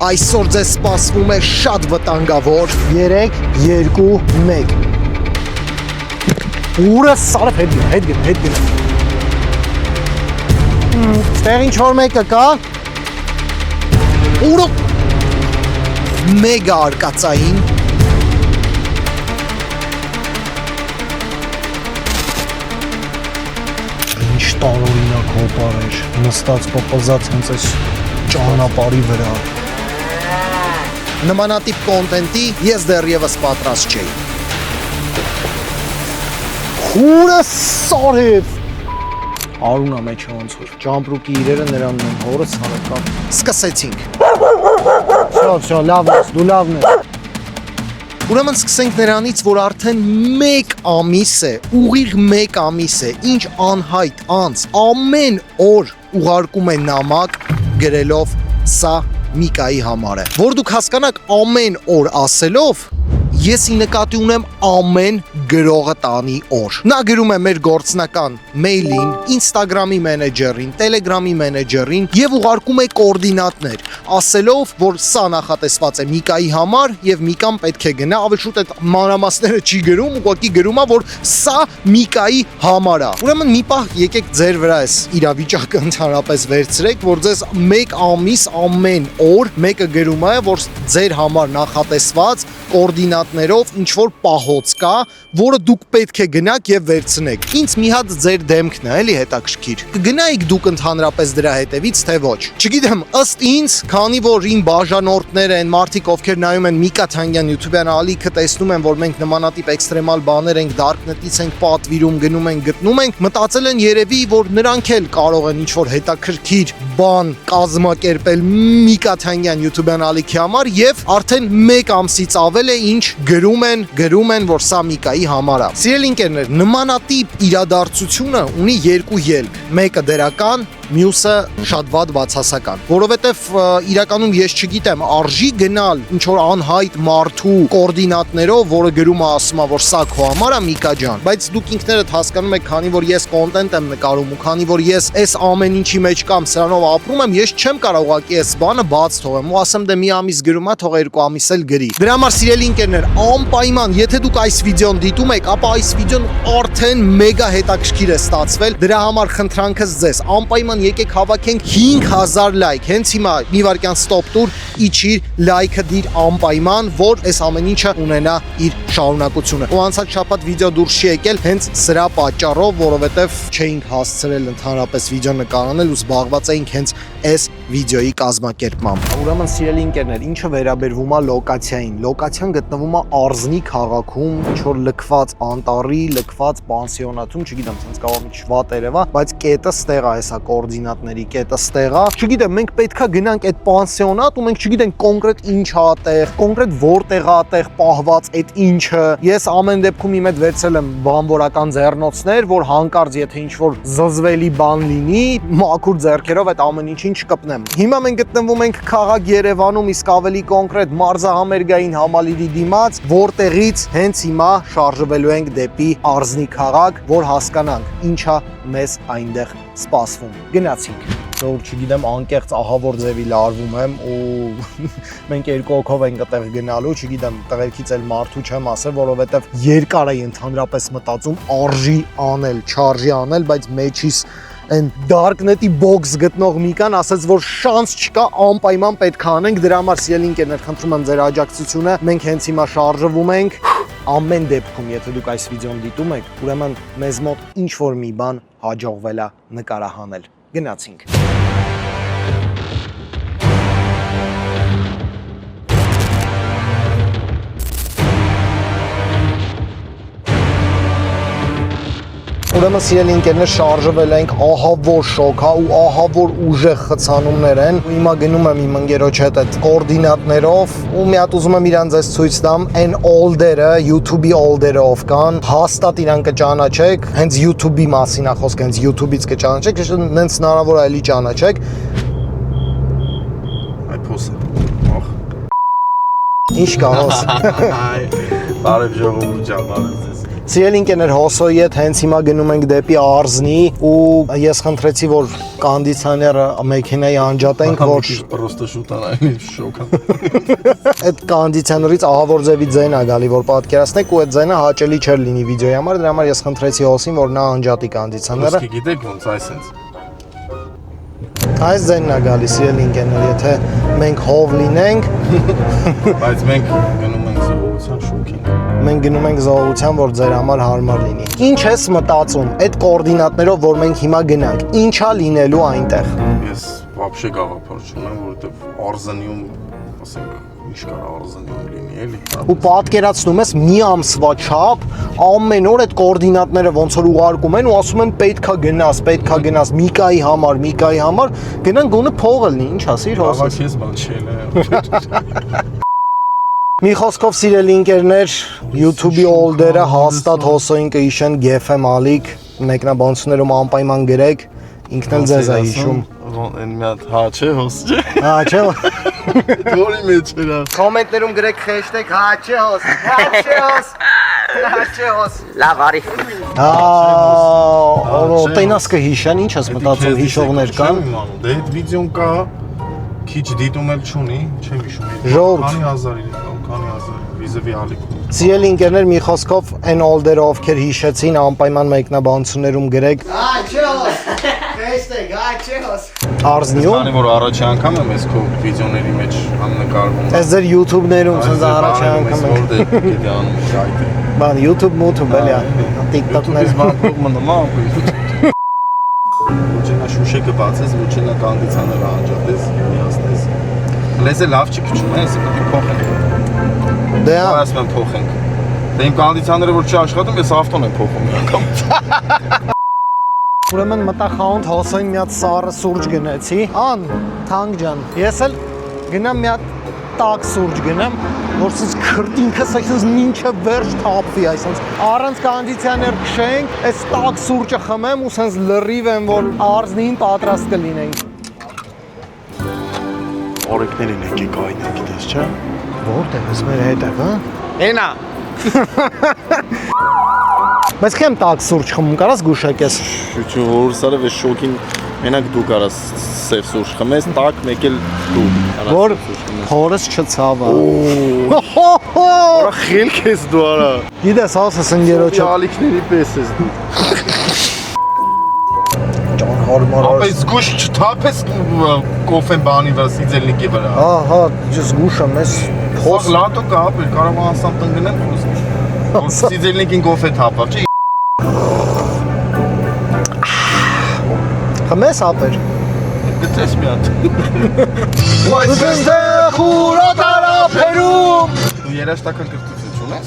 Այսօր ձեզ սպասվում է շատ վտանգավոր 3-2-1 Ուրը սարը հետ գնա Ստեղ ինչ-որ մեկը կա Ուրը մեգա արկածային Ինչ տարօրինակ հոպար էր նստած պպզած հենց այս ճանապարհի վրա Նմանատիպ կոնտենտի ես դեռևս պատրաստ չէի Խուրը սարև Արունա մեջ ոնց որ ճամպրուկի իրերը նրանն են հորը սարեկա Սկսեցինք Շո, լավն ես, դու լավն ես Ուրեմն սկսենք նրանից, որ արդեն 1 ամիս է, ուղիղ 1 ամիս է, ինչ անհայտ անց, ամեն օր ուղարկում է նամակ գրելով սա Միկայի համար է, որ դուք հասկանաք ամեն օր ասելով, ես ի նկատի ունեմ ամեն գրողը տանի օր։ Նա գրում է մեր գործնական մեյլին, Instagram-ի մենեջերին, Telegram-ի մենեջերին եւ ուղարկում է կոորդինատներ, ասելով, որ սա նախատեսված է Միկայի համար եւ Միկան պետք է գնա, ավելի շուտ այդ մանրամասները չի գրում, ուղղակի գրում է, որ սա Միկայի համար է։ Ուրեմն մի պահ եկեք ձեր վրա այս իրավիճակը ընդհանրապես վերցրեք, որ ձեզ 1 ամիս ամեն օր մեկը գրում է, որ ձեր համար նախատեսված կոորդինատներով ինչ որ պահոց կա, որը դուք պետք է գնաք եւ վերցնեք։ Ինձ մի հատ ձեր դեմքն է, էլի հետաքրքիր։ Կգնայիք դուք ընդհանրապես դրա հետևից, թե ոչ։ Չգիտեմ, ըստ ինձ, քանի որ իմ բաժանորդները են մարդիկ, ովքեր նայում են Միկա Թանգյան YouTube-յան ալիքը, տեսնում են, որ մենք նմանատիպ էքստրեմալ բաներ ենք, Darknet-ից ենք պատվիրում, գնում ենք, գտնում ենք, մտածել են երևի, որ նրանք էլ կարող են ինչ որ հետաքրքիր բան կազմակերպել Միկա Թանգյան YouTube-յան ալիքի համար եւ արդեն 1 ամսից ավել է ինչ գրում են, որ սա Միկայի համար է։ Սիրելի ընկերներ, նմանատիպ իրադարձությունը ունի 2 ելք, մեկը դրական, մյուսը շատ վատ բացասական, որովհետև իրականում ես չգիտեմ, արժի գնալ ինչ որ անհայտ մարդու կոորդինատներով, որը գրում է ասում է, որ սա քո համար է Միկա ջան, բայց դուք ինքներդ հասկանում եք, քանի որ ես կոնտենտ եմ նկարում ու քանի որ ես այս ամեն ինչի մեջ կամ սրանով ապրում եմ, ես չեմ կարող ուղղակի այս բանը բաց թողեմ ու ասեմ դե մի ամիս գրում է, թող 2 ամիս էլ գրի։ Դրա համար սիրելի ընկերներ, անպայման, եթե դուք այս վիդեոն դիտում եք, ապա այս վիդեոն արդեն մեգա հետաքրքիր է ստացվել։ Դրա համար խնդրանքս ձեզ, անպայման եկեք հավաքենք 5000 լայք։ Հենց հիմա մի վարքյան ստոպ տուր, իջիր, լայքը դիր անպայման, որ այս ամեն ինչը ունենա իր շարունակությունը։ Ու անցած շաբաթ վիդեո դուրս չի եկել հենց սրա պատճառով, որովհետև չէինք հասցրել ընդհանրապես վիդեո նկարանել ու զբաղված էինք հենց այս վիդեոյի կազմակերպմամբ։ Ուրեմն սիրելի ընկերներ, ինչը վերաբերվում է լոկացիային, լոկացիան գտնվում է Արզնի քաղաքում, ինչ որ լքված անտառի, լքված պանսիոնատում, չգիտեմ, ցած կարող մի շվատ երևա, բայց կետը ստեղ է, հեսա կոորդինատների կետը ստեղ է։ Չգիտեմ, մենք պետքա գնանք այդ պանսիոնատ ու մենք չգիտենք կոնկրետ ինչ է այդտեղ, կոնկրետ որտեղ է այդտեղ պահված այդ ինչը։ Ես ամեն դեպքում իմ հետ վերցրել եմ բանվորական ձեռնոցներ, որ հանկարծ եթե ինչ որ զզվելի բան լինի, մաքուր ձեռքերով այդ ամեն ինչին չկպնեմ։ Հիմա մենք գտնվում ենք քաղաք Երևանում, իսկ ավելի կոնկրետ մարզահամերգային համալիրի դիմաց, որտեղից հենց հիմա շարժվելու ենք դեպի Արզնի քաղաք, որ հասկանանք ինչա մեզ այնտեղ սպասվում։ Գնացինք։ Որ չգիտեմ, անկեղծ ահավոր ձևի լարվում եմ ու մենք 2 հոգով ենք այդտեղ գնալու, չգիտեմ, տղերքից էլ մարդու չեմ ասել, որովհետև երկար է ընդհանրապես մտածում արժի անել, չարժի անել, բայց մեջից այն Darknet-ի box գտնող Միկան ասաց, որ շանս չկա, անպայման պետք է անենք, դրա համար սիրելի ընկերներ, խնդրում եմ ձեր աջակցությունը, մենք հենց հիմա շարժվում ենք, ամեն դեպքում, եթե դուք այս վիդեոն դիտում եք, ուրեմն մեզ մոտ ինչ որ մի բան հաջողվել է նկարահանել։ Գնացինք։ Ուրեմն սիրելի ընկերներ, շարժվել ենք, ահա որ շոկ, հա, ու ահա որ ուժեղ խցանումներ են։ Ու հիմա գնում եմ իմ ընկերոջ հետ այդ կոորդինատներով ու մի հատ ուզում եմ իրան ձեզ ցույց տամ, այն օլդերը, YouTube-ի օլդերը ով կան, հաստատ իրան կճանաչեք, հենց YouTube-ի մասին է խոսքը, հենց YouTube-ից կճանաչեք, հենց հնարավոր է էլի ճանաչեք։ Այ փոսը։ Ախ։ Ինչ կանոս։ Բարև ժողովուրդ ջան, բարև ձեզ։ Սիրելի ընկերներ, հոսոյի հետ հենց հիմա գնում ենք դեպի Արզնի ու ես խնդրեցի, որ կոնդիցիոները մեքենայի անջատենք, որ Պրոստը շուտանային շոկա։ այդ կոնդիցիոներից ահավոր ձևի ձայն է գալի, որ պատկերացնեք ու այդ ձայնը հաճելի չէր լինի վիդեոյի համար, դրա համար ես խնդրեցի հոսին, որ նա անջատի կոնդիցիոները։ Ոսկի գիտեք ոնց այսենց։ Այս ձայնն է գալի, սիրելի ընկերներ, եթե մենք հով լինենք, Բայց մենք գնում ենք զողության շոկին։ մենք գնում ենք զողության, որ ձեր համար հարմար լինի։ Ինչ ես մտածում այդ կոորդինատներով, որ մենք հիմա գնանք, ինչա լինելու այնտեղ։ Ես вообще գաղափար չունեմ, որովհետև Արզանիում, ասենք, ինչ կար Արզանիում լինի, էլի։ Ու պատկերացնում ես մի ամսվա չափ ամեն օր այդ կոորդինատները ոնց որ ուղարկում են ու ասում են պետքա գնաս Միկայի համար, գնան գոնե փողը լինի, ինչ ասիր հոսես։ Ավակ ես բան չել է։ Մի խոսքով սիրելի ընկերներ, YouTube-ի օլդերը հաստատ հոսոին կհիշեն Գեֆե Մալիկ, մեկնաբանություններում անպայման գրեք, ինքն էլ ձեզ է հիշում։ Այն մի հատ հա չէ հոս չէ։ Հա չէ։ Դորի մեջ էր։ Կոմենտներում գրեք hashtag հա չէ հոս։ Լավ, արի։ Տենաս կհիշեն, ինչ ես մտածում, հիշողներ կան։ Դե այդ վիդեոն կա, քիչ դիտում էլ չունի, չեմ հիշում։ Ժողովուրդ։ Քանի հազար վիզավի ալիքում։ Սիրելի ընկերներ, մի խոսքով այն օլդերը ովքեր հիշեցին, անպայման մեկնաբանություններում գրեք Արզնիում։ Քանի որ առաջի անգամ եմ ես քո վիդեոների մեջ աննկարվում։ Այս ձեր YouTube-ներում ցած առաջի անգամ եք։ Որտե գիտի անում շայթ։ Բան YouTube էլի, TikTok-ներ բան փողը նման։ Ոչինա շուշեկը բացես, ոչինա կոնդիցիոները անջատես, միացնես։ Լեզը լավ չի քչում, ես պետք է փոխենք։ Դե Ասում եմ փոխենք։ Դե իմ կոնդիցիոները որ չի աշխատում, ես ավտոն եմ փոխում մի անգամ։ Ուրեմն մտա խանութ հոսային մի հատ սառը սուրճ գնեցի։ Ան, թանկ ջան, ես էլ գնամ մի հատ տաք սուրճ գնամ, որ սենց քրտինքս այսպես մինչև վերջ թափվի, այսպես առանց կոնդիցիոներ քշենք, այս տաք սուրճը խմեմ ու սենց լրիվ եմ, որ Արզնին պատրաստ կլինենք։ Օրենքներին եկեք այդը գիտես, չէ՞։ Որտե՞ղ ես մեր հետև, հա։ Էնա։ Բայց քեմ տաք սուրճ խմում, կարաս գուշակես։ Շուչու հորսարը վե շոկին մենակ դու կարաս սև սուրճ խմես, տակ մեկ էլ դու կարաս Որ սուրճ խմես։ հորս չցավա։ Որա խելք ես դու արա։ Գիտես, ասես ընկերոջը Ալիքների պես ես դու։ ջան հարմար։ Ապա զգուշ չթափես կոֆեն բանի վրա, սիձելնիկի վրա։ Ահա, ես գուշեմ, ես Խոս լատո կա, ապել կարող անսամ տնգնեմ խոսք։ Սիձելնիկին կոֆե թափավ, չէ՞։ Խմես ապեր։ Գտես մի հատ։ Ուզենտեղ ուրոտարապերում։ Դու երաշտական կրթություն չունես։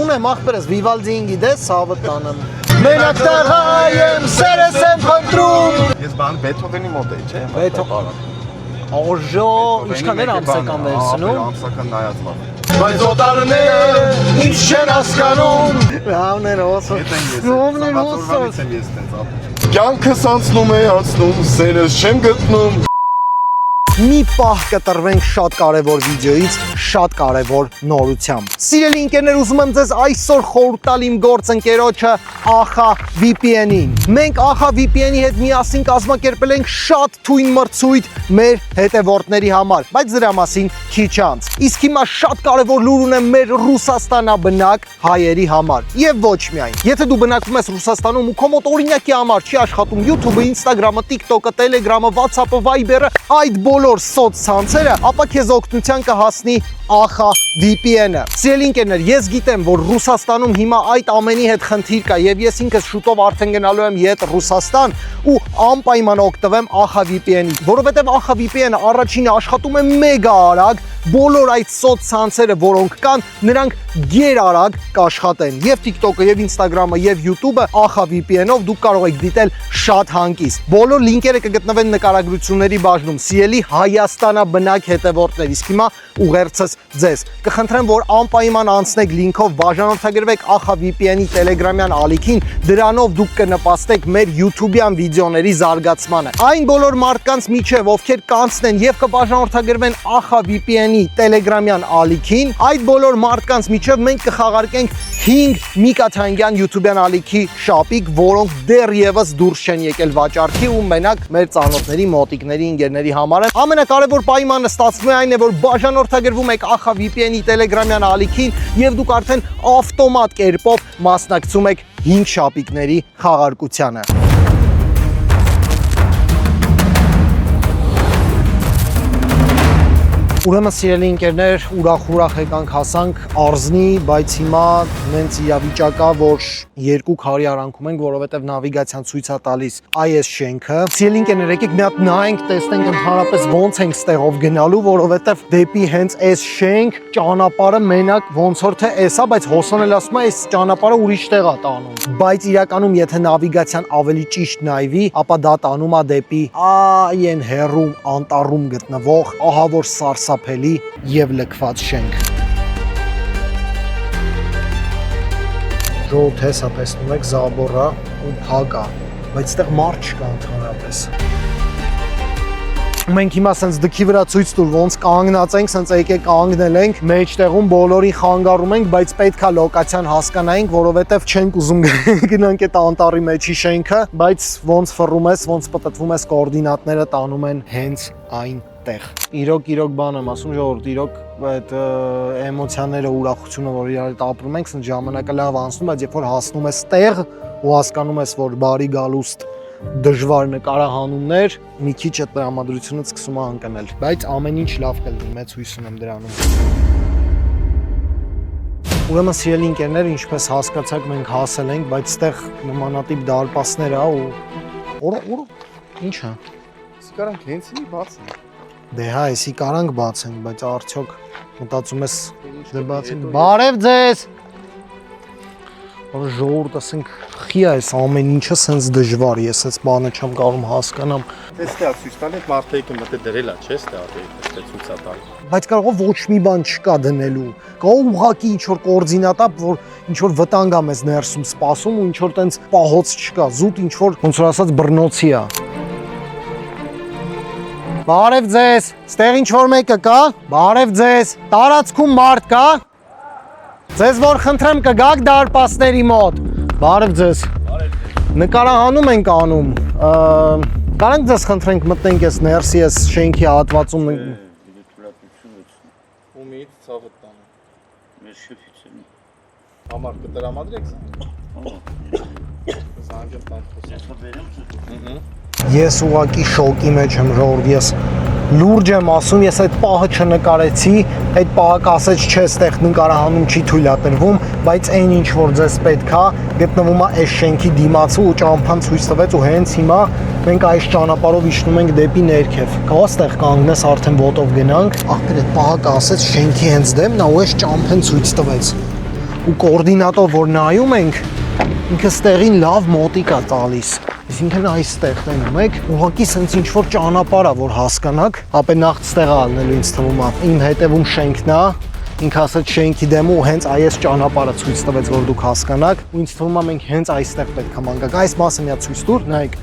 Ունեմ ախպերս Վիվալդին գիտես, սավը տանեմ։ Մենակ տեղ հայեմ, սերես եմ խնդրում։ Ես բան Բեթհովենի մոտ էի, չէ՞։ Բեթհովեն։ Օժո, ինչքան էր ամսական վերցնում։ Ամսական նայած լավ։ Բայց օտարները ինչ չեն հասկանում։ Լավներ հոսը։ Լավներ հոսը։ Ես տենց ապուր։ Կյանքս անցնում է, սերս չեմ գտնում։ Մի պահ կտրվենք շատ կարևոր վիդեոից, շատ կարևոր նորությամբ։ Սիրելի ընկերներ, ուզում եմ ձեզ այսօր խորհուրդ տալ իմ գործընկերոջը Axa VPN-ին։ Մենք Axa VPN-ի հետ միասին կազմակերպել ենք շատ թույն մրցույթ մեր հետևորդների համար, բայց դրա մասին քիչ անց։ Իսկ հիմա շատ կարևոր լուր ունեմ մեր Ռուսաստանաբնակ հայերի համար։ Եվ ոչ միայն։ Եթե դու բնակվում ես Ռուսաստանում ու քո մոտ օրինակի համար չի աշխատում YouTube-ը, Instagram-ը, TikTok-ը, Telegram-ը, WhatsApp-ը, Viber-ը, այդ բոլոր սոցցանցերը, ապա քեզ օգնության կհասնի Axa VPN-ը։ Սիրելի ընկերներ, ես գիտեմ, որ Ռուսաստանում հիմա այդ ամենի հետ խնդիր կա եւ ես ինքս շուտով արդեն գնալու եմ յետ Ռուսաստան ու անպայման օգտվեմ Axa VPN-ից, որովհետեւ Axa VPN-ը առաջինը աշխատում է մեգա արագ, բոլոր այդ սոցցանցերը, որոնք կան, նրանք գերարագ կաշխատեն։ Եվ TikTok-ը, եւ Instagram-ը, եւ YouTube-ը Axa VPN-ով դուք կարող եք դիտել շատ հանգիստ։ Բոլոր լինքերը կգտնվեն նկարագրությունների բաժնում։ Սիրելի Հայաստանաբնակ հետևորդներ, իսկ հիմա ուղերձս ձեզ։ Կխնդրեմ, որ անպայման անցնեք լինքով, բաժանորդագրվեք Axa VPN-ի Telegram-յան ալիքին, դրանով դուք կնպաստեք մեր YouTube-յան վիդեոների զարգացմանը։ Այն բոլոր մարդկանց միջև, ովքեր կանցնեն եւ կբաժանորդագրվեն Axa VPN-ի Telegram-յան ալիքին, այդ բոլոր մարդկանց միջև մենք կխաղարկենք 5 Միկաթանգյան YouTube-յան ալիքի շապիկ, որոնք դեռևս դուրս չեն եկել վաճառքի ու մենակ մեր ծանոթների, մոտիկների, ընկերների համար են։ Ամենակարևոր պայմանը ստացվում է այն է, որ բաժանորդագրվում եք Ախա VPN-ի Telegram-յան ալիքին եւ դուք արդեն ավտոմատ կերպով մասնակցում եք 5 շապիկների խաղարկությանը։ Ուրեմն սիրելի ընկերներ, ուրախ եկանք հասանք Արզնի, բայց հիմա նենց իրավիճակա, որ երկու քարի արանքում ենք, որովհետև նավիգացիան ցույց է տալիս այս շենքը։ Սիրելի ընկերներ, եկեք մի հատ նայենք, տեսնենք ընդհանրապես ոնց ենք ստեղով գնալու, որովհետև դեպի հենց այս շենք ճանապարհը մենակ ոնց որ թե էսա, բայց հոսոն էլ ասում է, այս ճանապարհը ուրիշ տեղ է տանում։ Բայց իրականում եթե նավիգացիան ավելի ճիշտ նայվի, ապա դա տանում է դեպի այն հեռում անտառում գտնվող ահա որ սարսափելի եւ լքված շենք։ Ժողովուրդ հեսա տեսնում եք զաբորա ու փակ է, բայց այդտեղ մարդ չկա ընդհանրապես։ Մենք հիմա սենց դքի վրա ցույց տուր ոնց կանգնած ենք, սենց եկեք կանգնել ենք, մեջտեղում բոլորին խանգարում ենք, բայց պետքա լոկացիան հասկանայինք, որովհետև չենք ուզում գնանք այդ անտառի մեջի շենքը, բայց ոնց ֆռում ես, ոնց պտտվում ես, կոորդինատները տանում են հենց այնտեղ։ Իրոք բան եմ ասում, ժողովուրդ, իրոք այդ էմոցիաները, ուրախությունը, որ իրար հետ ապրում ենք, սենց ժամանակը լավ անցնում, բայց երբ որ հասնում ես տեղ ու հասկանում ես, որ բարի գալուստ դժվար նկարահանումներ, մի քիչ այդ տրամադրությունը սկսում է ընկնել, բայց ամեն ինչ լավ կլինի, մեծ հույս ունեմ դրանում։ Ուրեմն սիրելի ընկերներ, ինչպես հասկացաք, մենք հասել ենք, բայց այդտեղ նմանատիպ դարպասներ է ու ինչ է։ Իսկ կարանք հենցի բաց են։ Դե հա, էսի կարանք բացենք, բայց արդյոք մտածում ես դե բացենք։ Բարև ձեզ։ Որ ժողովուրդ ասենք խի է այս ամեն ինչը սենց դժվար, ես այս բանը չեմ կարող հասկանամ։ Էստե ցույց տալի մարդը եկել մտե դրել է, չէ՞, էստե ցույց է տալի։ Բայց կարող է ոչ մի բան չկա դնելու։ Կարող ուղղակի ինչ որ կոորդինատա, որ ինչ որ վտանգ է մեզ ներսում սպասում ու ինչ որ տենց պահոց չկա, զուտ ինչ որ ոնց որ ասած բռնոցի է։ Բարև ձեզ, ստեղ ինչ որ մեկը կա։ Բարև ձեզ, տարածքում մարդ կա։ Ձեզ որ խնդրեմ կգաք դարպասների մոտ։ Բարև ձեզ։ Նկարահանում ենք անում։ Կարանք ձեզ խնդրենք մտնենք ես ներսի ես շենքի հատվածում։ Ումից ցավը տանը։ Մեր շփիցն։ Համար կտրամադրեք սա։ Զանգեմ տան խոսում։ Ես վերեմ։ Ես ուղակի շոկի մեջ եմ, ժողովուրդ, ես լուրջ եմ ասում, ես այդ պահը չնկարեցի, այդ պահը կասեց չէ, ստեղ նկարահանում չի թույլատրվում, բայց այն ինչ որ ձեզ պետք է, գտնվում է այս շենքի դիմացը ու ճամփան ցույց տվեց ու հենց հիմա մենք այս ճանապարհով իջնում ենք դեպի ներքև։ Կարող ստեղ կանգնես արդեն ոտով գնանք, ախպեր այդ պահը կասեց շենքի հենց դեմն է ու այս ճամփեն ցույց տվեց։ Ու կոորդինատով որ նայում ենք, ինքը ստեղին լավ մոտիկ է տալիս։ Այսինքն այստեղ տենում եք, ուղղակի սենց ինչ որ ճանապարհ է, որ հասկանաք, ապա նախ ստեղ է ալնելու ինձ թվում է։ Իմ հետևում շենքն է, ինքը ասաց շենքի դեմը ու հենց այս ճանապարհը ցույց տվեց, որ դուք հասկանաք, ու ինձ թվում է մենք հենց այստեղ պետք է մանգանք։ Այս մասը միա ցույց տուր, նայեք։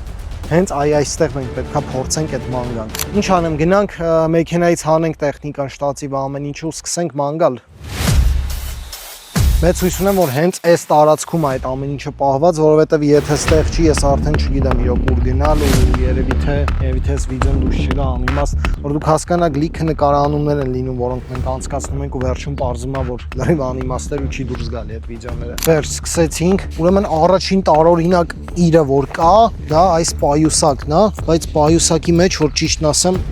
Հենց այստեղ մենք պետք է փորձենք այդ մանգանք։ Ինչ անեմ, գնանք մեքենայից հանենք տեխնիկան, շտացիվ ամեն ինչը ու սկսենք մանգալ։ Մեծ հույս ունեմ, որ հենց այս տարածքում է այդ ամեն ինչը պահված, որովհետև եթե ստեղ չի, ես արդեն չգիտեմ իրոք ուր գնալ ու երևի թե այս վիդեոն դուրս չգա անիմաստ, որ դուք հասկանաք լիքը նկարահանումներ են լինում, որոնք մենք անցկացնում ենք ու վերջում պարզվում է, որ լրիվ անիմաստեր ու չի դուրս գալի այդ վիդեոները։ Վերջ սկսեցինք, ուրեմն առաջին տարօրինակ իրը որ կա, դա այս պայուսակն է, բայց պայուսակի մեջ որ ճիշտն ասեմ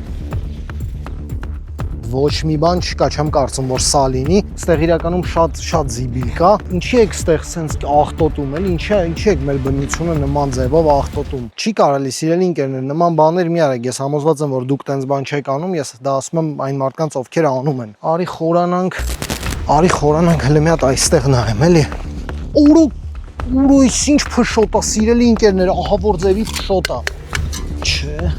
ոչ մի բան չկա, չեմ կարծում որ սա լինի, ստեղ իրականում շատ զիբիլ կա։ Ինչի եք ստեղ սենց աղտոտում էլ, ինչի եք մեր բնությունը նման ձևով աղտոտում։ Չի կարելի, սիրելի ընկերներ, նման բաներ մի արեք, ես համոզված եմ որ դուք տենց բան չեք անում, ես դա ասում եմ այն մարդկանց ովքեր անում են։ Արի խորանանք, հələ մի հատ այստեղ նայեմ, էլի։ Ուրո ինչ փշոտ է, սիրելի ընկերներ, ահա որ ձևի փշոտ է։ Չէ։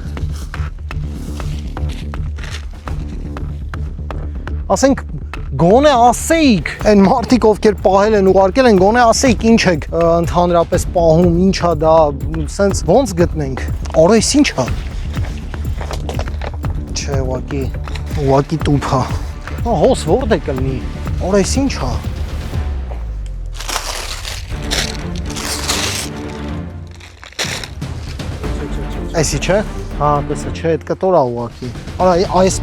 Ասենք գոնե ասեիք այն մարդիկ ովքեր պահել են ուղարկել են գոնե ասեիք ինչ եք ընդհանրապես պահում ինչա դա սենց ոնց գտնենք արես ինչա չէ ուղակի տուփա Հոս որդ է կլնի։ Օր էս ինչ է։ Այսի չէ։ Հա, դեսը չէ, այդ կտոր է ուղակի։ Արա այս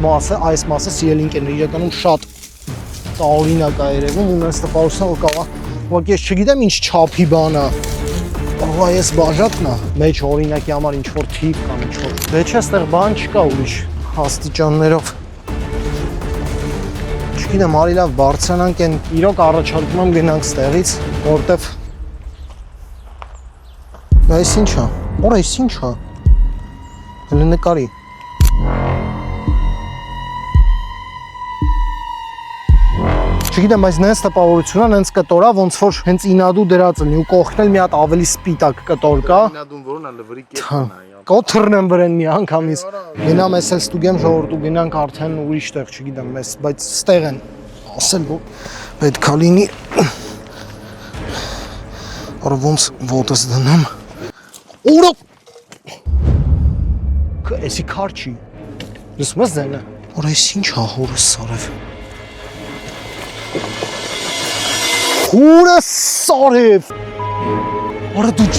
մասը սիրելի ընկերներ իրականում շատ տարօրինակ է երևում, ունես տպարության որ կա։ Ուղղակի ես չգիտեմ ինչ չափի բան է։ Ահա այս բաժակն է, մեջ օրինակի համար ինչ որ թիվ կամ ինչ որ։ Դե չէ, այստեղ բան չկա ուրիշ աստիճաններով։ Չգիտեմ, արի լավ բարձրանանք են, իրոք առաջարկում եմ գնանք ստեղից, որտեվ այս ինչ է։ Օր այս ինչ է։ Հələ նկարի։ Չգիտեմ, բայց նենց տպավորությունը նենց կտորա, ոնց որ հենց ինադու դրած լինի ու կողքն էլ մի հատ ավելի սպիտակ կտոր կա։ Ինադուն որն է լվրի կետն է։ Կոթրնեմ վրան մի անգամից։ Գնամ ես էլ ստուգեմ ժողովրդու գնանք արդեն ուրիշ տեղ, չգիտեմ, բայց ստեղ են ասել որ պետք է լինի։ Արա ոնց ոտս դնեմ։ Ուրա Էսի քար չի։ Լսում ես ձենը։ Օր այս ինչ է հորս սարև։ Հորը սարև։ Արա դու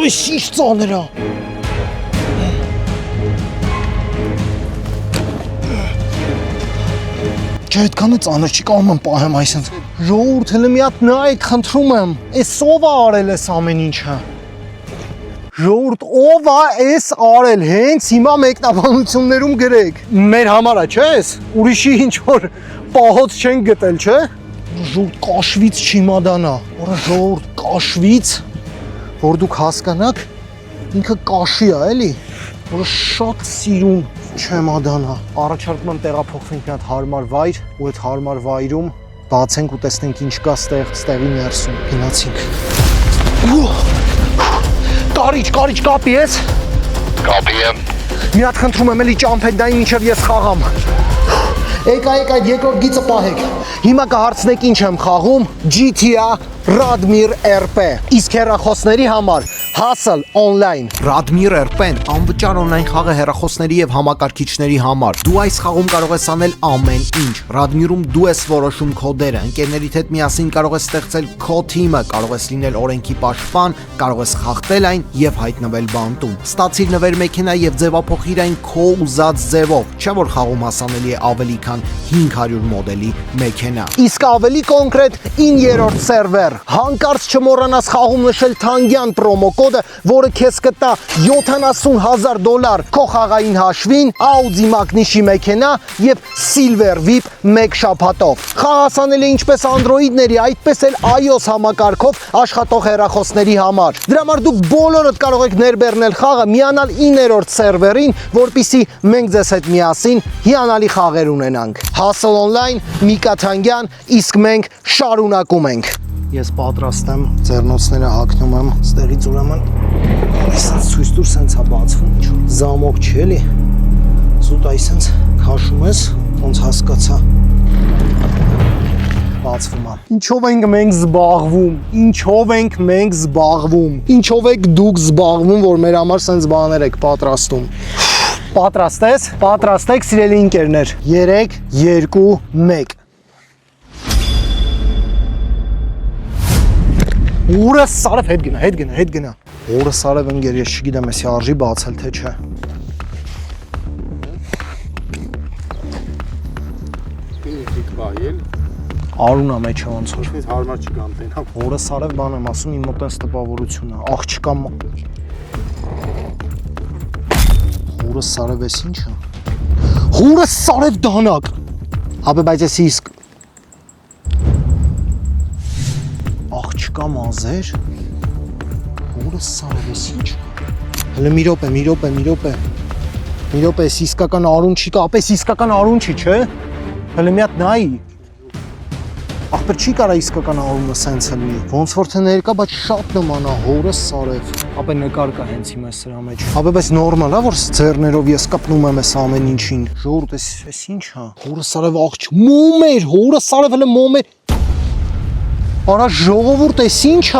Այս ինչ ծանր է։ Չէ, այդքանը ծանր չի, կարող եմ պահեմ այսինց։ Ժողովուրդ հələ մի հատ նայեք, խնդրում եմ։ Էս ով է արել էս ամեն ինչը։ Ժողովուրդ ով է էս արել, հենց հիմա մեկնաբանություններում գրեք։ Մեր համար է, չէ՞ էս։ Ուրիշի ինչ որ պահոց չեն գտել, չէ՞։ Ժողովուրդ կաշվից չիմադան է։ Որա ժողովուրդ կաշվից, որ դուք հասկանաք, ինքը կաշի է, էլի։ Որը շատ սիրուն չեմադան է։ Առաջարկում եմ տեղափոխվենք մի հատ հարմար վայր ու այդ հարմար վայրում բացենք ու տեսնենք ինչ կա ստեղի ներսում։ Գնացինք։ Կարիճ կապի ես։ Կապի եմ։ Մի հատ խնդրում եմ էլի ճամփենդային մինչև ես խաղամ։ Եկա այդ երկրորդ գիծը պահեք։ Հիմա կհարցնեք ինչ եմ խաղում։ GTA Radmir RP։ Իսկ հեռախոսների համար Hustle Online։ Radmir RP-ն անվճար on-line խաղ է հեռախոսների եւ համակարգիչների համար։ Դու այս խաղում կարող ես անել ամեն ինչ։ Radmir-ում դու ես որոշում քոդերը, ընկերներիդ հետ միասին կարող ես ստեղծել քո թիմը, կարող ես լինել օրենքի պաշտպան, կարող ես խախտել այն եւ հայտնվել բանտում։ Ստացիր նվեր մեքենա եւ ձևափոխիր այն քո ուզած ձևով։ Չէ՞ որ խաղում հասանելի է ավելի քան 500 մոդելի մեքենա։ Իսկ ավելի կոնկրետ 9-րդ սերվեր։ Հանկարծ չմոռանաս խաղում նշել Թանգյան պրոմո կոդը, որը քեզ կտա $70,000 քո խաղային հաշվին, Audi Magnich-ի մեքենա եւ Silver VIP 1 շաբաթով։ Խաղ հասանելի է ինչպես Android-ների, այդպես էլ iOS համակարգով աշխատող հեռախոսների համար։ Դրա համար դուք բոլորդ կարող եք ներբեռնել խաղը, միանալ 9-րդ սերվերին, որպեսզի մենք ձեզ հետ միասին հիանալի խաղեր ունենանք։ Hustle Online, Միկա Թանգյան, իսկ մենք շարունակում ենք։ Ես պատրաստ եմ, ձեռնոցները հագնում եմ, ստեղից ուրեմն այսպես ցույց տուր սենց է բացվում, ինչ զամոք չի էլի։ Զուտ այսպես քաշում ես, ոնց հասկացա։ Բացվում է։ Ինչով ենք մենք զբաղվում։ Ինչով եք դուք զբաղվում, որ մեր համար սենց բաներ եք պատրաստում։ Պատրաստ ես։ Պատրաստ եք, սիրելի ընկերներ։ 3, 2, 1 Ուրը սարև հետ գնա։ Ուրը սարև ընկեր, ես չգիտեմ էսի արժի բացել թե չէ։ Ինքնիկ բայել։ Արունա մեջ է ոնց որ։ Ինձ հարմար չկամ տենա։ Ուրը սարև բան եմ ասում, իմ մոտ էս տպավորություն է։ Աղջկա Ուրը սարև էս ինչ է։ Ուրը սարև դանակ։ Ապե բայց էսի իսկ Աղջկա մազեր։ Ուրը սարևես ինչ։ Հələ մի րոպե։ Էս իսկական արուն չի կա, ապես իսկական արուն չի, չէ։ Հələ մի հատ նայի։ Ախպեր չի կարա իսկական արունը սենց լինի։ Ոնց որ թե ներկա, բայց շատ նման է, հորը սարև։ Ապե նկար կա հենց հիմա սրա մեջ։ Ապե բայց նորմալ է, որ ձեռներով ես կպնում եմ այս ամեն ինչին։ Ժողովուրդ, էս ինչ է։ Հորը սարև աղջ։ Մոմեր, հորը սարև հələ մոմեր։ Արա ժողովուրդ, էս ինչ է։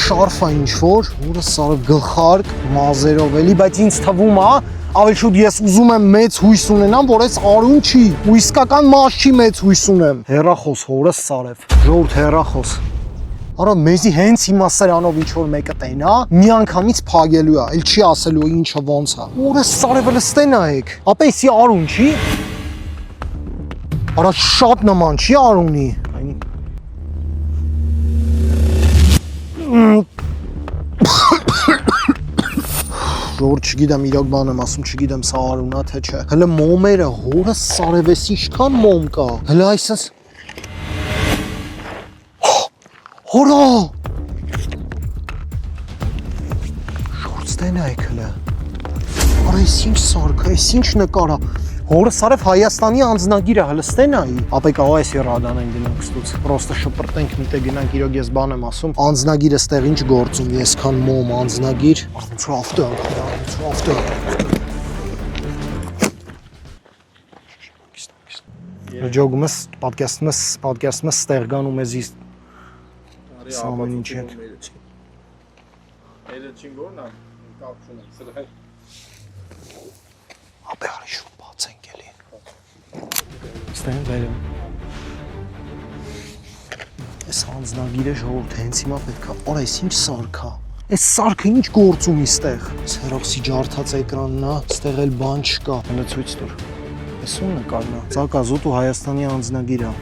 շարֆա ինչ որ, որը սարը գլխարկ մազերով էլի, բայց ինձ թվում է ավելի շուտ ես ուզում եմ մեծ հույս ունենամ, որ այս արուն չի, ու իսկական մաշ չի մեծ հույս ունեմ։ Հեռախոս, հորս սարև, ժողովուրդ հեռախոս։ Արա մեզի հենց հիմա սրանով ինչ որ մեկը տենա, մի անգամից փագելու է, էլ չի ասելու ինչը ոնց է։ Որս սարևը լստեն նայեք։ Ապա էսի արուն չի։ Արա շատ նման չի արունի։ Ժողովուրդ չգիտեմ իրոք բան եմ ասում, չգիտեմ սա արուն է թե չէ։ Հələ մոմերը, հորս սարևես ինչքան մոմ կա։ Հələ այսպես Հորա! Շորց տենայք հլը։ Արա ես ինչ սարքա, ես ինչ նկարա։ Հորը սարև Հայաստանի անձնագիրը հլը ստենայի։ Ապե կաղա ես երադան են գնանք ստուց։ Պրոստը շպրտենք միտե գնանք իրոք ես բան եմ ասում։ Անձնագիրը ստեղ ինչ գործում, ես քան մոմ անձնագիր։ Արտը, Ջոգումս, պատկերսմս ստեղ գանում ես Սամեն ինչ հետ։ Էլը չին գորնա, կապ չունեմ, սրա հետ։ Ապե արի շուտ բացենք էլի։ Ստեն վերեմ։ Այս անձնագիրը ժողովուրդ հենց հիմա պետք է, օր այս ինչ սարքա։ Այս սարքը ինչ գործում իստեղ։ Սերոքսի ջարդած էկրանն է, ստեղ էլ բան չկա։ Հələ ցույց տուր։ Այս ո՞ւն նկարն է։ Ծակազոտ ու Հայաստանի անձնագիրը։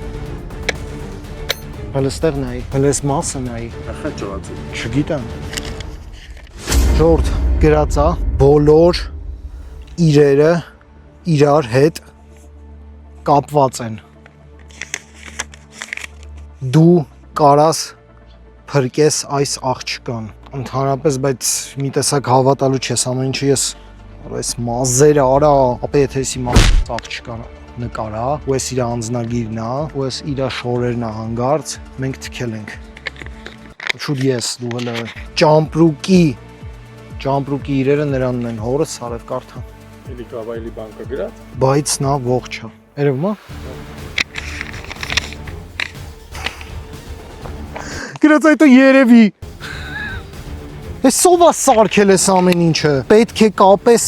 Հələ ստեղ նայի, հələ ես մասը նայի։ Ախա ճողացու։ Չգիտեմ։ Ժողովուրդ գրած է բոլոր իրերը իրար հետ կապված են։ Դու կարաս փրկես այս աղջկան։ Ընդհանրապես, բայց մի տեսակ հավատալու չես ամեն ինչը ես այս մազերը արա, ապա եթե էսի աղջկան նկարա, ու ես իր անձնագիրն է, ու ես իր շորերն է հանգարց, մենք թքել ենք։ Շուտ ես, դու հələ ճամպրուկի իրերը նրանն են, հորս սարև կարթա։ Էլի կավայլի բանկա գրած։ Բայց նա ողջ է։ Երևում է։ Գրած այդո երևի։ Ես սովա սարքել ես ամեն ինչը։ Պետք է կապես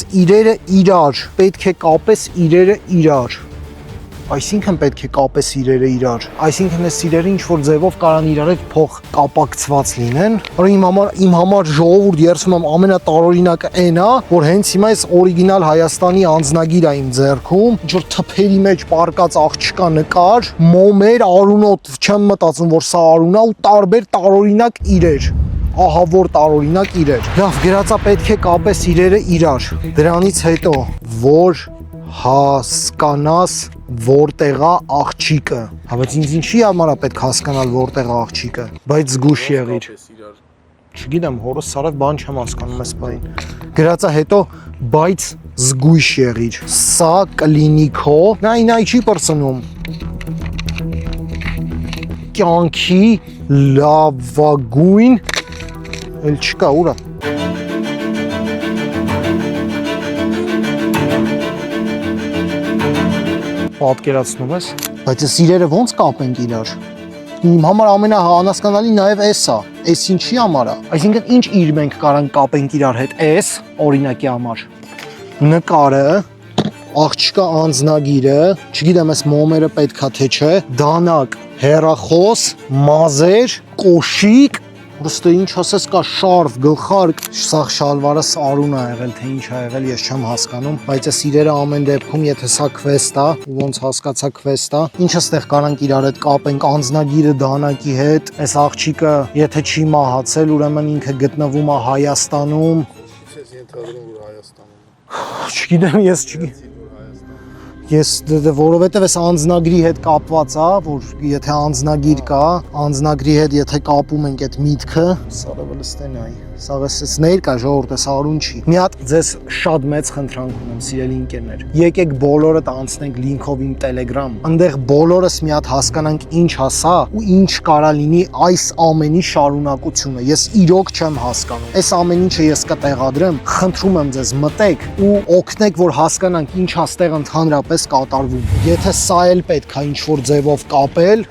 իրերը իրար։ Այսինքն պետք է կապես իրերը իրար։ Այսինքն այս իրերը ինչ որ ձևով կարան իրար հետ փող կապակցված լինեն։ Որը իմ համար ժողովուրդ երցում եմ ամենատարօրինակը այն է, որ հենց հիմա այս օրիգինալ Հայաստանի անձնագիր է իմ ձեռքում, ինչ որ թփերի մեջ պարկած աղջկա նկար, մոմեր, արունոտ, չեմ մտածում որ սա արուն է ու տարբեր տարօրինակ իրեր։ Ահա որ տարօրինակ իրեր։ Լավ, գրածա պետք է կապես իրերը իրար։ Դրանից հետո որ հասկանաս որտեղ է աղջիկը։ Հա բայց ինձ ինչի համար է պետք հասկանալ որտեղ է աղջիկը, բայց զգուշ եղիր։ Չգիտեմ, հորս սարև բան չեմ հասկանում այս բանին։ Գրածա հետո բայց զգուշ եղիր։ Սա կլինիքո, նա չի պրծնում։ Կյանքի լավագույն էլ չկա ուրա։ Պատկերացնում ես, բայց այս իրերը ոնց կապենք իրար։ Իմ համար ամենահանասկանալի նաև էս է, էս ինչի համար է։ Այսինքն ինչ իր մենք կարանք կապենք իրար հետ, էս օրինակի համար։ Նկարը, աղջկա անձնագիրը, չգիտեմ այս մոմերը պետքա թե չէ, դանակ, հեռախոս, մազեր, կոշիկ, Պրոստը ինչ ասես կա շարֆ, գլխարկ, սաղ շալվարս արուն է եղել, թե ինչ է եղել, ես չեմ հասկանում, բայց այս իրերը ամեն դեպքում, եթե սա քվեստ է, ու ոնց հասկացա քվեստ է, ինչը ստեղ կարանք իրար հետ կապենք անձնագիրը դանակի հետ, այս աղջիկը, եթե չի մահացել, ուրեմն ինքը գտնվում է Հայաստանում։ Ես ենթադրում որ Հայաստանում։ Չգիտեմ, ես չգիտեմ։ Ես որովհետև այս անձնագրի հետ կապված է, որ եթե անձնագիր կա, անձնագրի հետ եթե կապում ենք այդ միտքը, սարը լստենայի, սա էս ներկա ժողովուրդ, այս արուն չի։ Մի հատ ձեզ շատ մեծ խնդրանք ունեմ, սիրելի ընկերներ։ Եկեք բոլորդ անցնենք լինքով իմ Telegram, այնտեղ բոլորս մի հատ հասկանանք ինչ ասա ու ինչ կարա լինի այս ամենի շարունակությունը։ Ես իրոք չեմ հասկանում։ Այս ամեն ինչը ես կտեղադրեմ, խնդրում եմ ձեզ մտեք ու օգնեք, որ հասկանանք ինչ աստեղ ընդհանրապես կատարվում։ Եթե սա էլ պետք է ինչ-որ ձևով կապել,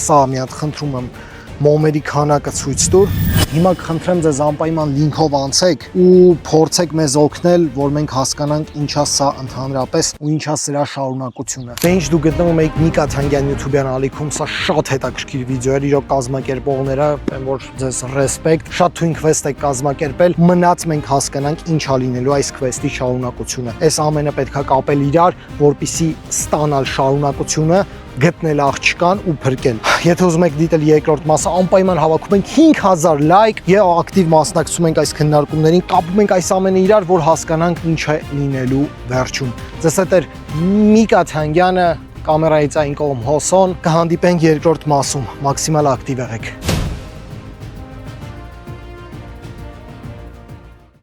սա մի հատ խնդրում եմ մոմերի քանակը ցույց տուր։ Հիմա կխնդրեմ ձեզ անպայման լինքով անցեք ու փորձեք մեզ օգնել, որ մենք հասկանանք ինչա սա ընդհանրապես ու ինչա սրա շարունակությունը։ Դե ինչ դու գտնվում եք Նիկա Թանգյան YouTube-յան ալիքում, սա շատ հետաքրքիր վիդեո էր, իրոք կազմակերպողները, որ ձեզ ռեսպեկտ, շատ թույն քվեստ եք կազմակերպել, մնաց մենք հասկանանք ինչա լինելու այս քվեստի շարունակությունը։ Այս ամենը պետքա կապել իրար, որպեսզի ստանալ շարունակությունը, գտնել աղջկան ու փրկել։ Եթե ուզում եք դիտել երկրորդ մասը, անպայման հավաքում ենք 5000 լայք եւ ակտիվ մասնակցում ենք այս քննարկումներին, կապում ենք այս ամենը իրար, որ հասկանանք ինչ է լինելու վերջում։ Ձեզ հետ էր Նիկա Թանգյանը, կամերայից այն կողմ Հոսոն, կհանդիպենք երկրորդ մասում, մաքսիմալ ակտիվ եղեք։